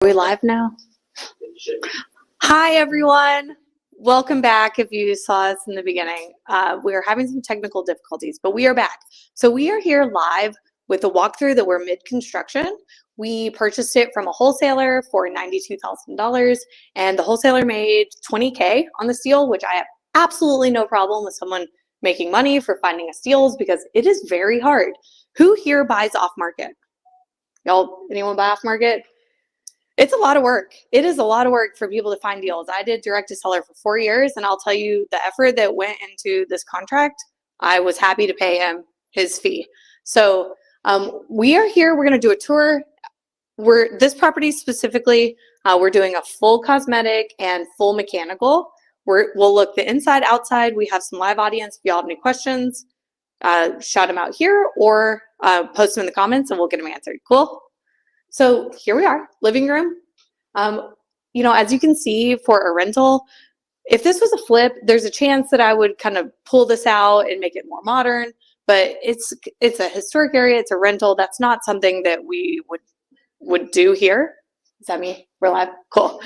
Are we live now? Hi, everyone. Welcome back if you saw us in the beginning. We are having some technical difficulties, but we are back. So we are here live with a walkthrough that we're mid-construction. We purchased it from a wholesaler for $92,000, and the wholesaler made $20K on the steel, which I have absolutely no problem with someone making money for finding us deals because it is very hard. Who here buys off market? Y'all, anyone buy off market? It's a lot of work. It is a lot of work for people to find deals. I did direct to seller for 4 years, and I'll tell you the effort that went into this contract, I was happy to pay him his fee. So we are here. We're going to do a tour. This property specifically, we're doing a full cosmetic and full mechanical. We'll look the inside, outside. We have some live audience. If y'all have any questions, shout them out here or post them in the comments and we'll get them answered. Cool? So here we are, living room. You know, as you can see for a rental, if this was a flip, there's a chance that I would kind of pull this out and make it more modern, but it's a historic area, it's a rental. That's not something that we would do here. Is that me? We're live? Cool.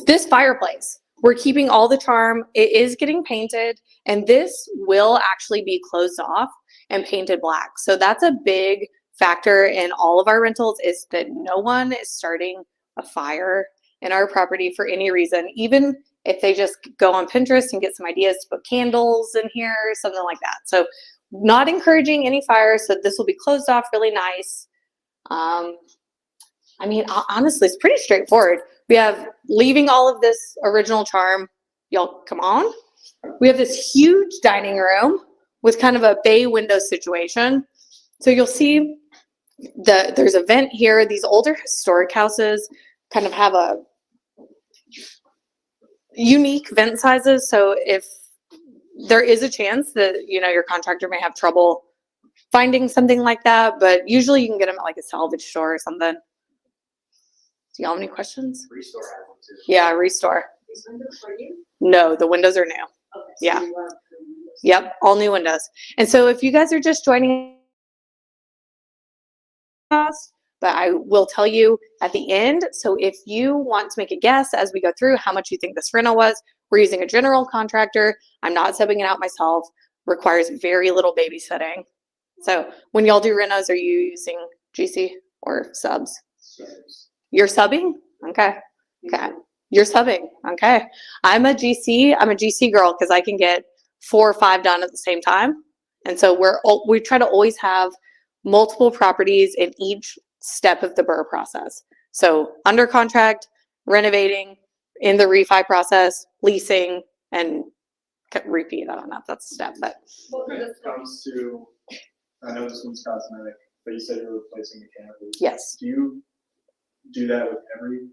This fireplace, we're keeping all the charm. It is getting painted, and this will actually be closed off and painted black. So that's a big factor in all of our rentals, is that no one is starting a fire in our property for any reason, even if they just go on Pinterest and get some ideas to put candles in here or something like that. So not encouraging any fires. So this will be closed off really nice. I mean, honestly, it's pretty straightforward. We have leaving all of this original charm. Y'all come on. We have this huge dining room with kind of a bay window situation. So you'll see there's a vent here. These older historic houses kind of have a unique vent sizes. So if there is a chance that, you know, your contractor may have trouble finding something like that, but usually you can get them at like a salvage store or something. Do y'all have any questions? Restore has them too. Yeah, Restore. These windows for you? No, the windows are new. Okay, so Yeah. you have the windows. Yep, all new windows. And so if you guys are just joining us, but I will tell you at the end. So if you want to make a guess as we go through how much you think this rental was, we're using a general contractor. I'm not subbing it out myself. Requires very little babysitting. So when y'all do renos, are you using GC or subs? Subs. You're subbing? Okay. Okay. You're subbing. Okay. I'm a GC girl because I can get 4 or 5 done at the same time. And so we try to always have multiple properties in each step of the BRRRR process. So under contract, renovating, in the refi process, leasing, and repeat. I don't know if that's a step, but. When it comes to, I know this one's cosmetic, but you said you're replacing mechanicals. Yes. Do you do that with every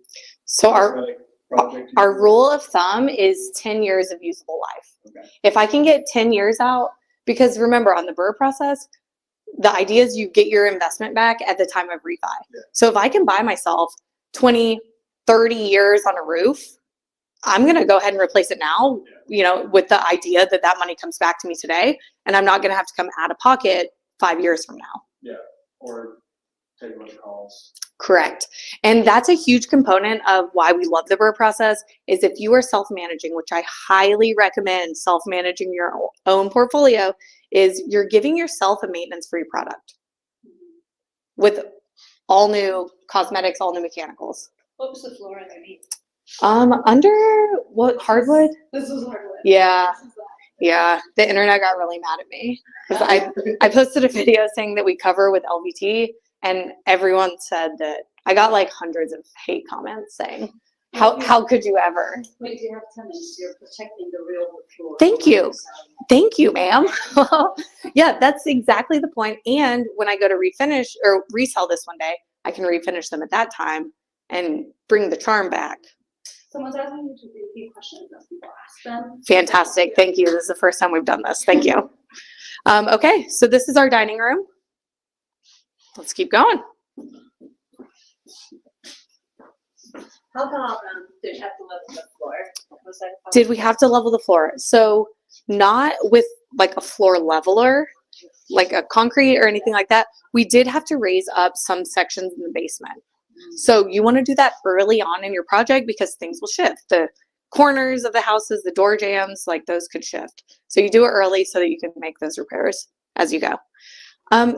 So cosmetic project? our rule of thumb is 10 years of usable life. Okay. If I can get 10 years out, because remember on the BRRRR process, the idea is you get your investment back at the time of refi. Yeah. So if I can buy myself 20, 30 years on a roof, I'm going to go ahead and replace it now, you know, with the idea that that money comes back to me today, and I'm not going to have to come out of pocket 5 years from now. Yeah, or take a bunch of calls. Correct. And that's a huge component of why we love the BRRRR process, is if you are self-managing, which I highly recommend self-managing your own portfolio, is you're giving yourself a maintenance-free product with all new cosmetics, all new mechanicals. What was the floor underneath? Under what, hardwood? This was hardwood. Yeah. This is that. Yeah, the internet got really mad at me because I posted a video saying that we cover with LVT, and everyone said that I got like hundreds of hate comments saying, how could you ever? Wait, you have tenants, you're protecting the real wood floor. Thank you. Thank you, ma'am. Yeah, that's exactly the point. And when I go to refinish or resell this one day, I can refinish them at that time and bring the charm back. Someone's asking you to repeat questions as people ask them. Fantastic. Thank you. This is the first time we've done this. Thank you. Okay, so this is our dining room. Let's keep going. How about, did you have to level the floor? Was that Did we have to level the floor? So not with like a floor leveler, like a concrete or anything like that. We did have to raise up some sections in the basement. So you want to do that early on in your project because things will shift. The corners of the houses, the door jambs, like those could shift. So you do it early so that you can make those repairs as you go.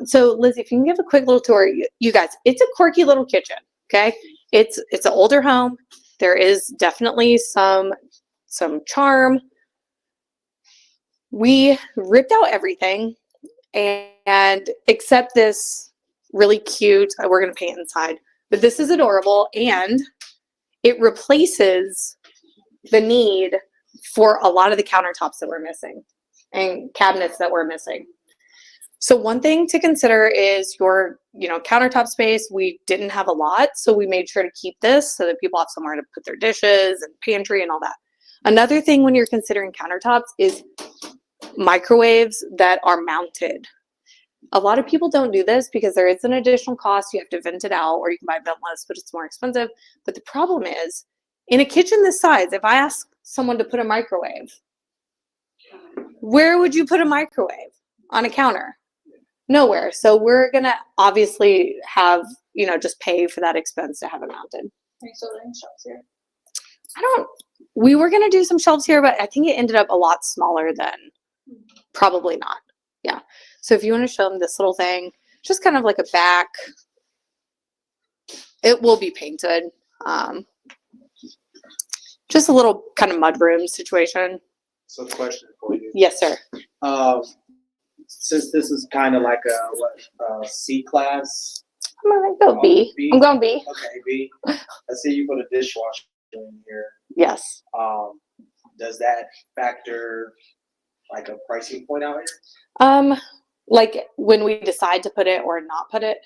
So Lizzie, if you can give a quick little tour, you guys, it's a quirky little kitchen, okay? It's an older home. There is definitely some charm. We ripped out everything and except this really cute, we're gonna paint inside, but this is adorable and it replaces the need for a lot of the countertops that we're missing and cabinets that we're missing. So one thing to consider is your, countertop space. We didn't have a lot, so we made sure to keep this so that people have somewhere to put their dishes and pantry and all that. Another thing when you're considering countertops is microwaves that are mounted. A lot of people don't do this because there is an additional cost. You have to vent it out, or you can buy ventless, but it's more expensive. But the problem is, in a kitchen this size, if I ask someone to put a microwave, where would you put a microwave? On a counter? Nowhere. So we're gonna obviously have, just pay for that expense to have it mounted. Are you still doing shelves here? We were gonna do some shelves here, but I think it ended up a lot smaller than, probably not. Yeah. So if you want to show them this little thing, just kind of like a back, it will be painted. Just a little kind of mudroom situation. So question for you. Yes, sir. Since this is kind of like a C class. I'm gonna go B. B? I'm going B. Okay, B. I see you put a dishwasher in here. Yes. Does that factor like a pricing point out here? Like when we decide to put it or not put it,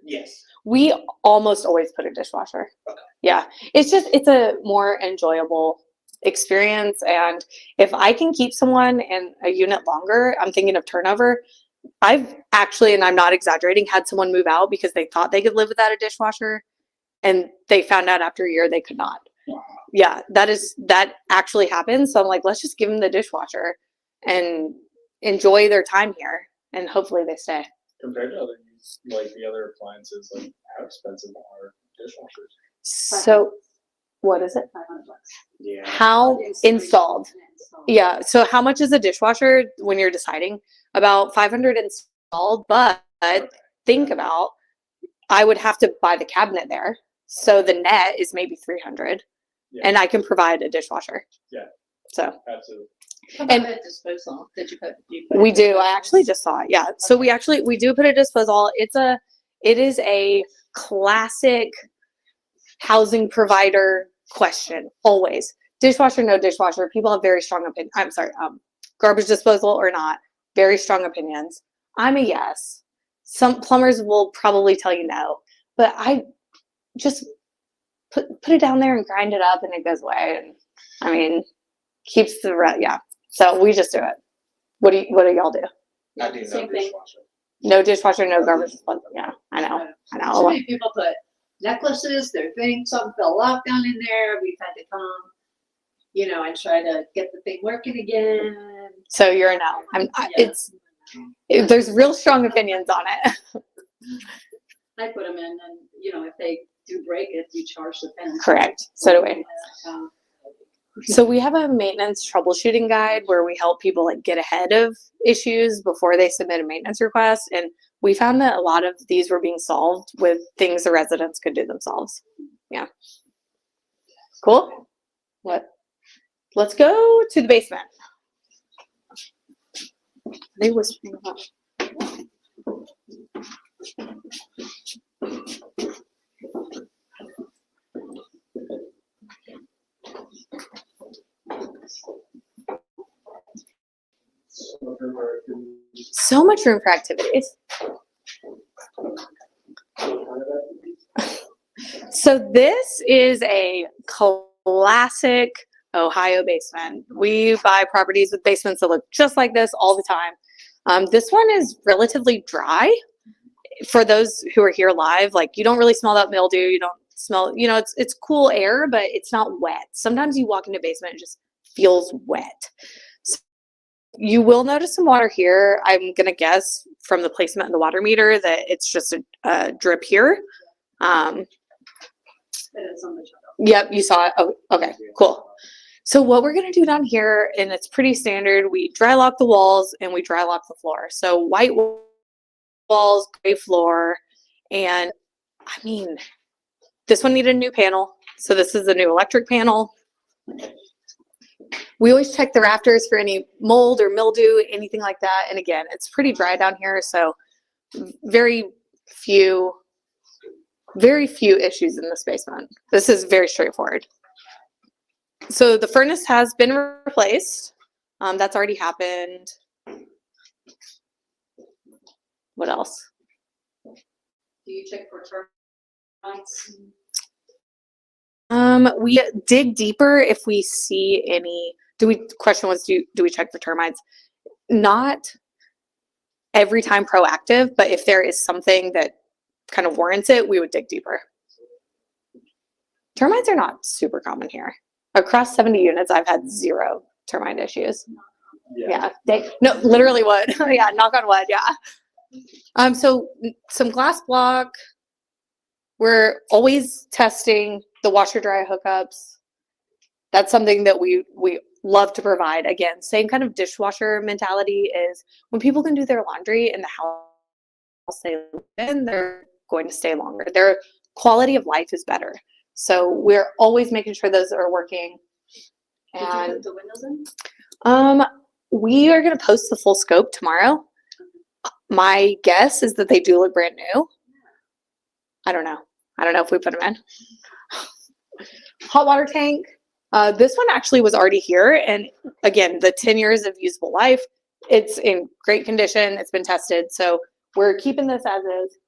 Yes. we almost always put a dishwasher. Okay. Yeah. It's a more enjoyable experience. And if I can keep someone in a unit longer, I'm thinking of turnover. I've actually, and I'm not exaggerating, had someone move out because they thought they could live without a dishwasher and they found out after a year they could not. Wow. Yeah, that actually happens. So I'm like, let's just give them the dishwasher and enjoy their time here, and hopefully they stay. Compared to other like the other appliances, like how expensive are dishwashers? So what is it? $500. Yeah. How installed? Yeah. So how much is a dishwasher when you're deciding? About 500 installed, but think about, I would have to buy the cabinet there. So the net is maybe 300 and I can provide a dishwasher. Yeah. So Absolutely. And- And disposal, did you put? we do. I actually just saw it. Yeah. So we do put a disposal. It is a classic housing provider question. Always. Dishwasher, no dishwasher. People have very strong opinions. I'm sorry. Garbage disposal or not. Very strong opinions. I'm a yes. Some plumbers will probably tell you no, but I just put it down there and grind it up and it goes away. And keeps the yeah. So we just do it. What do y'all do? I do no Same thing. dishwasher. No dishwasher, no garbage disposal. Yeah, I know. So many people put necklaces, their things, something fell off down in there. We've had to come, and try to get the thing working again. So you're a no. There's real strong opinions on it. I put them in, and if they do break it, you charge the penalty. Correct. So do we. So we have a maintenance troubleshooting guide where we help people get ahead of issues before they submit a maintenance request. And we found that a lot of these were being solved with things the residents could do themselves. Yeah. Cool. Let's go to the basement. They whispering about. So much room for activities. So this is a classic Ohio basement. We buy properties with basements that look just like this all the time. This one is relatively dry. For those who are here live, you don't really smell that mildew. You don't smell, it's cool air, but it's not wet. Sometimes you walk into a basement, it just feels wet. So you will notice some water here. I'm going to guess from the placement of the water meter that it's just a drip here. That is on the chart. Yep, you saw it. Oh, okay, cool. So what we're gonna do down here, and it's pretty standard, we dry lock the walls and we dry lock the floor. So white walls, gray floor, and I mean, this one needed a new panel. So this is the new electric panel. We always check the rafters for any mold or mildew, anything like that. And again, it's pretty dry down here, so very few issues in this basement. This is very straightforward. So the furnace has been replaced. That's already happened. What else? Do you check for termites? We dig deeper if we see any. Question was, do we check for termites? Not every time proactive, but if there is something that kind of warrants it, we would dig deeper. Termites are not super common here. Across 70 units, I've had 0 termite issues. Yeah, no, literally wood. Yeah, knock on wood, yeah. So some glass block. We're always testing the washer dryer hookups. That's something that we love to provide. Again, same kind of dishwasher mentality is when people can do their laundry in the house they live in, they're going to stay longer. Their quality of life is better. So we're always making sure those are working. Did you And put the windows in? we are going to post the full scope tomorrow. My guess is that they do look brand new. I don't know if we put them in. Hot water tank. This one actually was already here. And again, the 10 years of usable life, it's in great condition. It's been tested. So we're keeping this as is.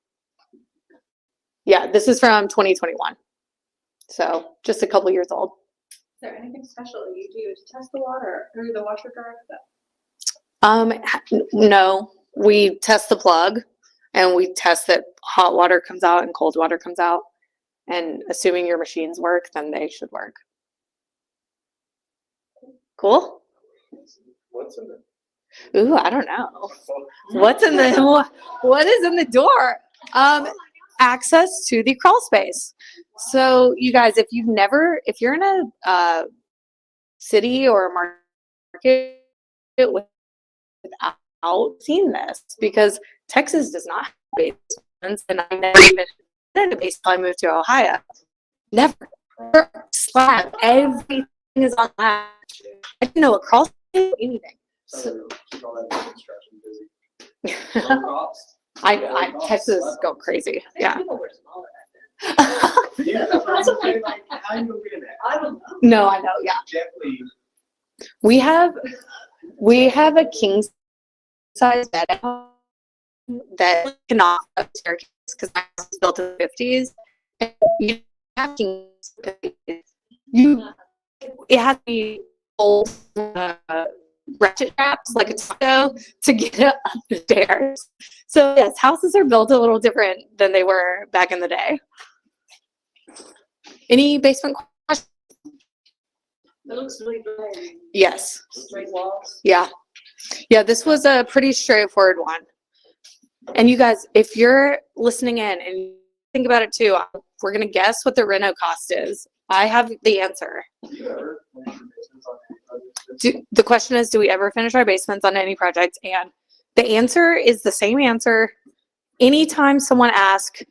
Yeah, this is from 2021. So just a couple years old. Is there anything special you do to test the water or the washer dryer? No, we test the plug and we test that hot water comes out and cold water comes out. And assuming your machines work, then they should work. Cool? What's in it? Ooh, I don't know. What is in the door? Access to the crawl space. So you guys, if you're in a city or a market without seeing this, because Texas does not have basements, and I never even in a basement until I moved to Ohio. Never. Slab. Everything is on latch. I didn't know what crawl space was, anything. So keep all that construction busy. Texas go crazy. Yeah. People were smaller back then. Yeah, that's what I'm saying. Like, how you gonna get in there? I don't know. No, I know. Yeah. Definitely. We have a king size bed that cannot up the staircase because my house was built in the 50s. And you have king it has to be old ratchet straps like a taco to get up the stairs. So yes, houses are built a little different than they were back in the day. Any basement questions? It looks really dry. Yes. Straight walls. Yeah. Yeah, this was a pretty straightforward one. And you guys, if you're listening in and think about it too, we're going to guess what the reno cost is. I have the answer. The question is, do we ever finish our basements on any project? And the answer is the same answer. Anytime someone asks,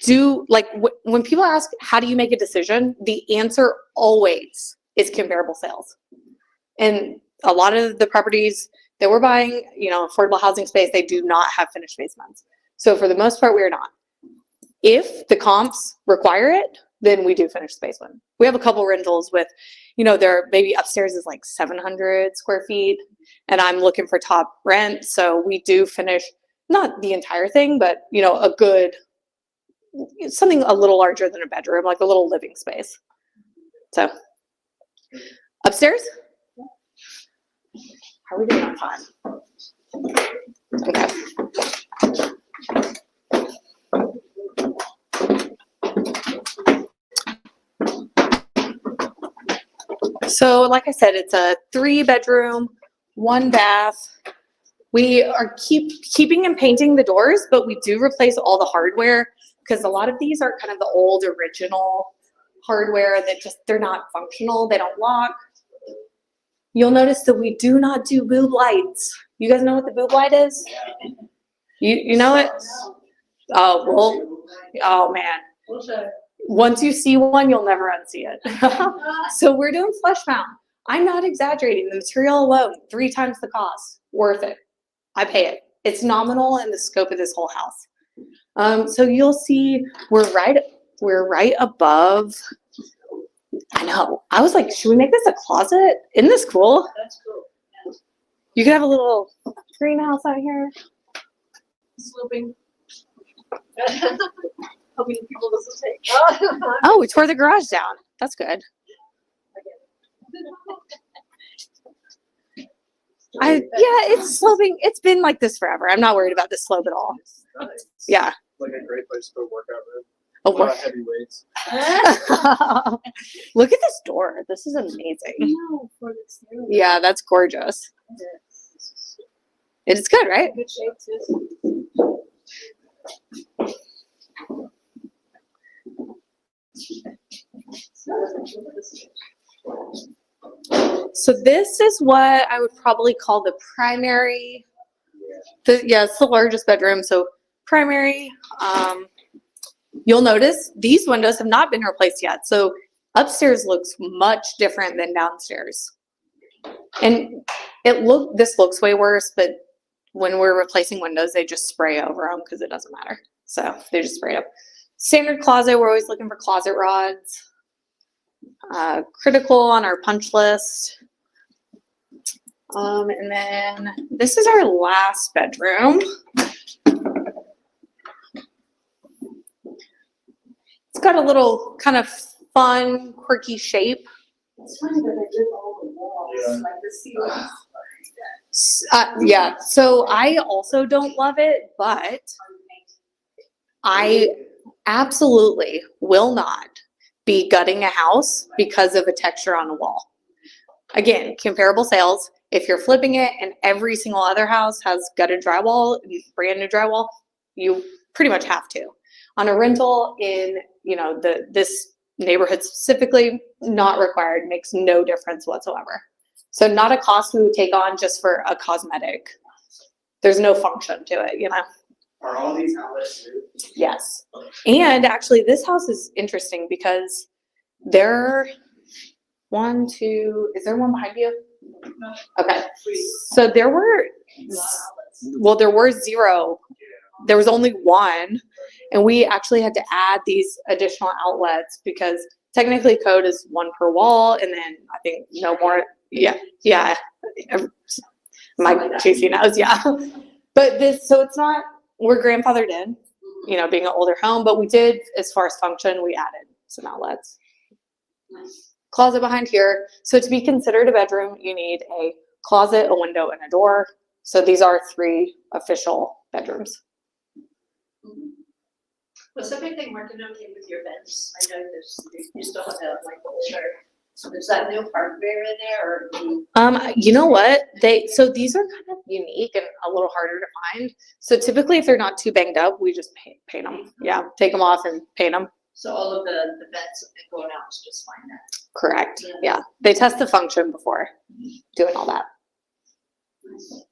when people ask, how do you make a decision? The answer always is comparable sales. And a lot of the properties that we're buying, affordable housing space, they do not have finished basements. So for the most part, we are not. If the comps require it, then we do finish the basement. We have a couple rentals with, they're maybe upstairs is like 700 square feet, and I'm looking for top rent. So we do finish, not the entire thing, but, something a little larger than a bedroom, like a little living space. So upstairs? How are we doing on time? Okay. So like I said, it's a 3-bedroom, 1 bath. We are keeping and painting the doors, but we do replace all the hardware because a lot of these are kind of the old original hardware that just, they're not functional. They don't lock. You'll notice that we do not do boob lights. You guys know what the boob light is? You know it? Oh, well, oh man. We'll show. Once you see one, you'll never unsee it. So we're doing flush mount. I'm not exaggerating. The material alone, 3 times the cost. Worth it. I pay it. It's nominal in the scope of this whole house. So you'll see we're right above. I know. I was like, should we make this a closet? Isn't this cool? That's cool. Yeah. You could have a little greenhouse out here. Sloping. Hoping people doesn't take. Oh, we tore the garage down. That's good. It's sloping. It's been like this forever. I'm not worried about this slope at all. It's nice. Yeah. Like a great place for a workout room. A A lot of heavy weights. Look at this door. This is amazing. No, for the exterior. Yeah, that's gorgeous. It is good, right? Good shape too. So this is what I would probably call the primary. It's the largest bedroom. So primary. You'll notice these windows have not been replaced yet. So upstairs looks much different than downstairs. And this looks way worse, but when we're replacing windows, they just spray over them because it doesn't matter. So they just spray up. Standard closet, we're always looking for closet rods. Critical on our punch list. And then this is our last bedroom. It's got a little kind of fun, quirky shape. It's funny that they did all the walls, Yeah. like the ceilings. Yeah, so I also don't love it, but I absolutely will not be gutting a house because of a texture on a wall. Again, comparable sales. If you're flipping it and every single other house has gutted drywall, brand new drywall, you pretty much have to. On a rental in, this neighborhood specifically, not required, makes no difference whatsoever. So not a cost we would take on just for a cosmetic. There's no function to it, Are all these outlets new? Yes. And actually this house is interesting because is there one behind you? Okay. So there were 0. There was only 1. And we actually had to add these additional outlets because technically code is 1 per wall. And then I think no more. Yeah. My Casey knows. Yeah. But so it's not, we're grandfathered in, being an older home, but we did, as far as function, we added some outlets. Nice. Closet behind here. So to be considered a bedroom, you need a closet, a window, and a door. So these are 3 official bedrooms. Was everything working okay with your vents? I know you still have that like older. Is that new hardware in there or? You know what? So these are kind of unique and a little harder to find. So typically if they're not too banged up, we just paint them. Yeah, take them off and paint them. So all of the vents going out is just fine then? Correct. Yeah. They test the function before doing all that. Nice.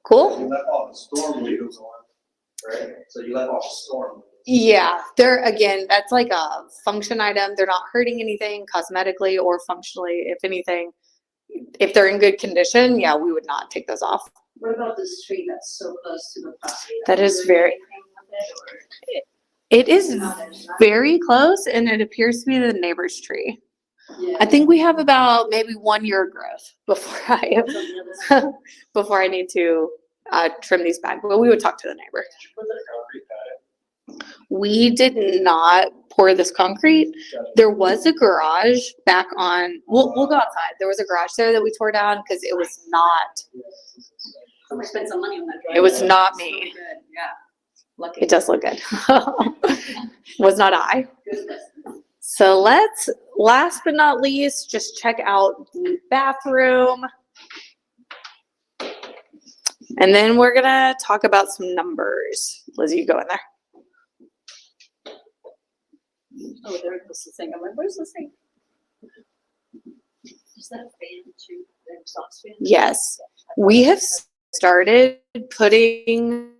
Cool. You left all the storm windows on, right? So you left all the storm windows. Yeah, that's like a function item. They're not hurting anything cosmetically or functionally. If anything, if they're in good condition, yeah, we would not take those off. What about this tree that's so close to the property? That is very, It it is very close and it appears to be the neighbor's tree. Yeah. I think we have about maybe 1 year of growth before I need to trim these back, but we would talk to the neighbor. Put that concrete pad. We did not pour this concrete. There was a garage back on, we'll go outside. There was a garage there that we tore down because it was not, Somebody spent some money on that. it was not It's me. really good. Yeah. Lucky. It does look good. Was not I. Goodness. So let's, last but not least, just check out the bathroom. And then we're gonna talk about some numbers. Lizzie, you go in there. Oh, there was the thing. I'm like, where's the thing? Is that a fan too? The exhaust fan? Yes. We have started putting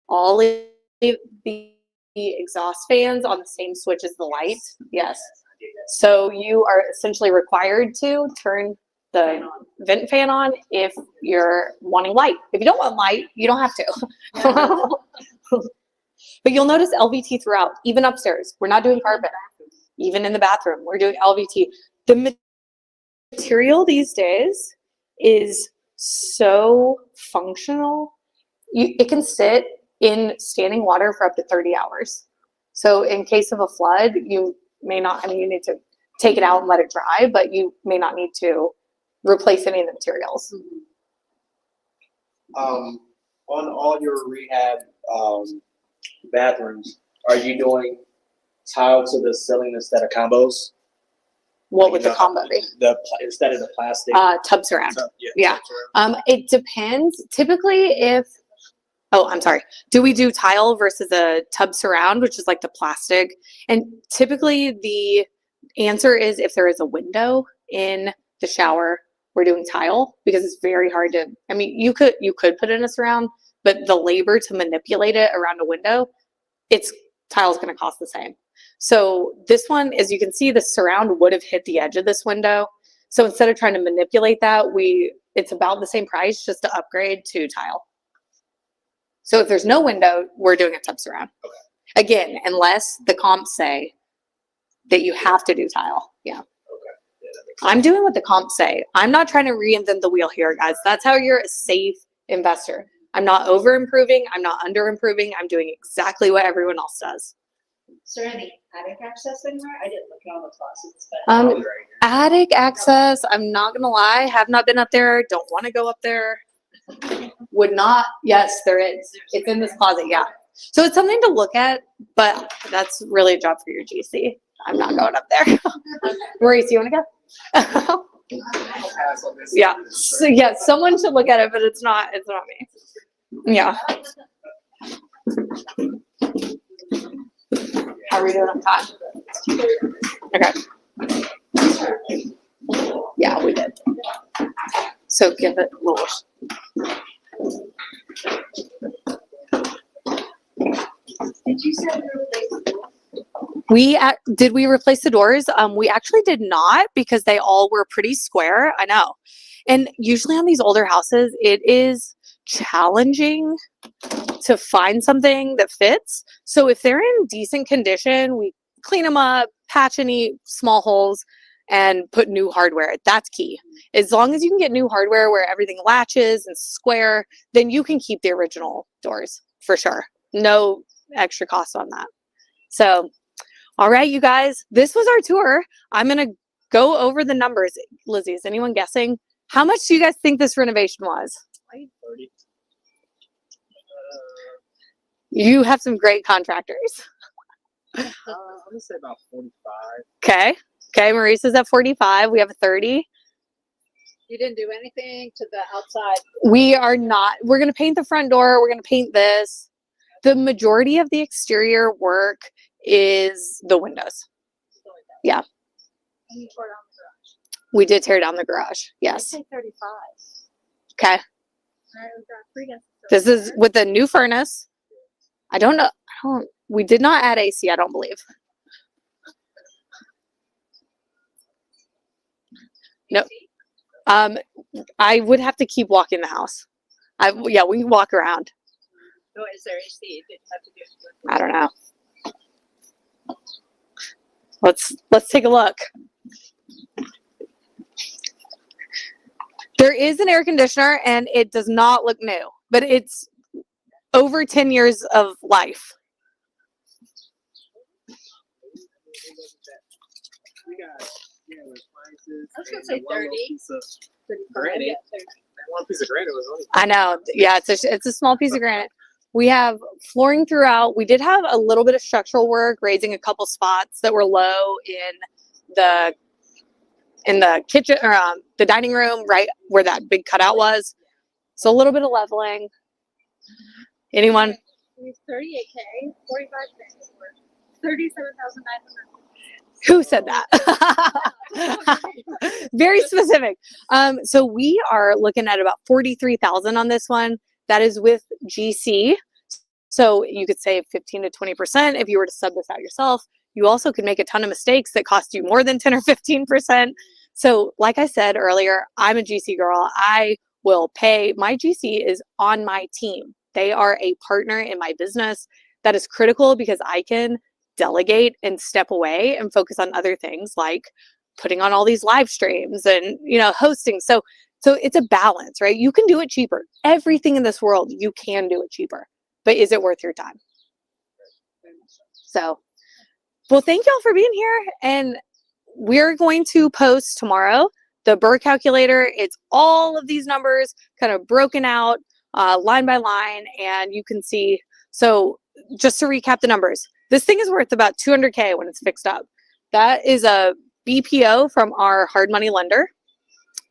all of the exhaust fans on the same switch as the light. Yes. So you are essentially required to turn the vent fan on if you're wanting light. If you don't want light, you don't have to. But you'll notice LVT throughout, even upstairs. We're not doing carpet. Even in the bathroom, we're doing LVT. The material these days is so functional. It can sit in standing water for up to 30 hours. So in case of a flood, you may not, I mean, you need to take it out and let it dry, but you may not need to replace any of the materials. On all your rehab bathrooms, are you doing tile to the ceiling instead of combos? What would the combo be? Instead of the plastic. Tub surround. Yeah. Tub surround. It depends. Typically, I'm sorry. Do we do tile versus a tub surround, which is like the plastic? And typically the answer is if there is a window in the shower, we're doing tile because it's very hard to, I mean, you could put in a surround, but the labor to manipulate it around a window, tile's going to cost the same. So this one, as you can see, the surround would have hit the edge of this window. So instead of trying to manipulate that, it's about the same price just to upgrade to tile. So if there's no window, we're doing a tub surround. Okay. Again, unless the comps say that you have to do tile. Yeah. Okay. Yeah, that makes sense. I'm doing what the comps say. I'm not trying to reinvent the wheel here, guys. That's how you're a safe investor. I'm not over improving. I'm not under improving. I'm doing exactly what everyone else does. Is there any attic access anywhere? I didn't look at all the closets, but. Probably right here. Attic access, I'm not gonna lie, have not been up there, don't want to go up there. Would not, yes, there is. It's in this closet, yeah. So it's something to look at, but that's really a job for your GC. I'm not going up there. Maurice, you want to go? I'll pass on this. Yeah. So yeah, someone should look at it, but it's not me. Yeah. How are we doing on time? Okay. Yeah, we did. So give it a little. Did you say you replaced the door? Did we replace the doors? We actually did not because they all were pretty square. I know. And usually on these older houses, it is challenging to find something that fits. So if they're in decent condition, we clean them up, patch any small holes, and put new hardware. That's key. As long as you can get new hardware where everything latches and square, then you can keep the original doors for sure. No extra cost on that. So, all right, you guys, this was our tour. I'm going to go over the numbers. Lizzie, is anyone guessing? How much do you guys think this renovation was? 30. You have some great contractors. I'm gonna say about 45. Okay. Okay, Maurice is at 45. We have a 30. You didn't do anything to the outside. We are not. We're going to paint the front door. We're going to paint this. The majority of the exterior work is the windows. Yeah. And you tore down the garage. We did tear down the garage. I Yes. say 35. Okay. All right, we've got free gas. This is with the new furnace. I don't know. We did not add AC, I don't believe. No. I would have to keep walking the house. Yeah, we can walk around. Oh, is there AC? You didn't have to do it. I don't know. Let's take a look. There is an air conditioner and it does not look new, but it's over 10 years of life. We got appliances. I was gonna say 30. 35. Granite. Yeah, 30. One piece of granite was only. I know. Yeah, it's a small piece of granite. We have flooring throughout. We did have a little bit of structural work, raising a couple spots that were low in the kitchen or the dining room, right where that big cutout was. So a little bit of leveling. Anyone? We have 38K, 45K. 37,900. Who said that? Very specific. So we are looking at about 43,000 on this one. That is with GC. So you could save 15 to 20% if you were to sub this out yourself. You also could make a ton of mistakes that cost you more than 10 or 15%. So like I said earlier, I'm a GC girl. I will pay. My GC is on my team. They are a partner in my business. That is critical because I can delegate and step away and focus on other things like putting on all these live streams and, you know, hosting. So it's a balance, right? You can do it cheaper. Everything in this world, you can do it cheaper, but is it worth your time? So, well, thank y'all for being here. And we're going to post tomorrow the BRRRR calculator. It's all of these numbers kind of broken out line by line, and you can see. So just to recap the numbers, this thing is worth about 200K when it's fixed up. That is a BPO from our hard money lender.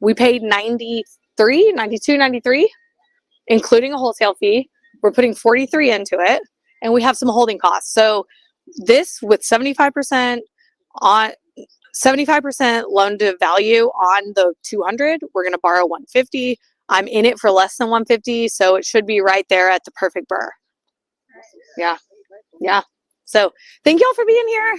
We paid 93, 92, 93, including a wholesale fee. We're putting 43 into it, and we have some holding costs. So this with 75% on 75% loan to value on the 200, we're going to borrow 150. I'm in it for less than 150, so it should be right there at the perfect BRRRR. Yeah. So thank y'all for being here.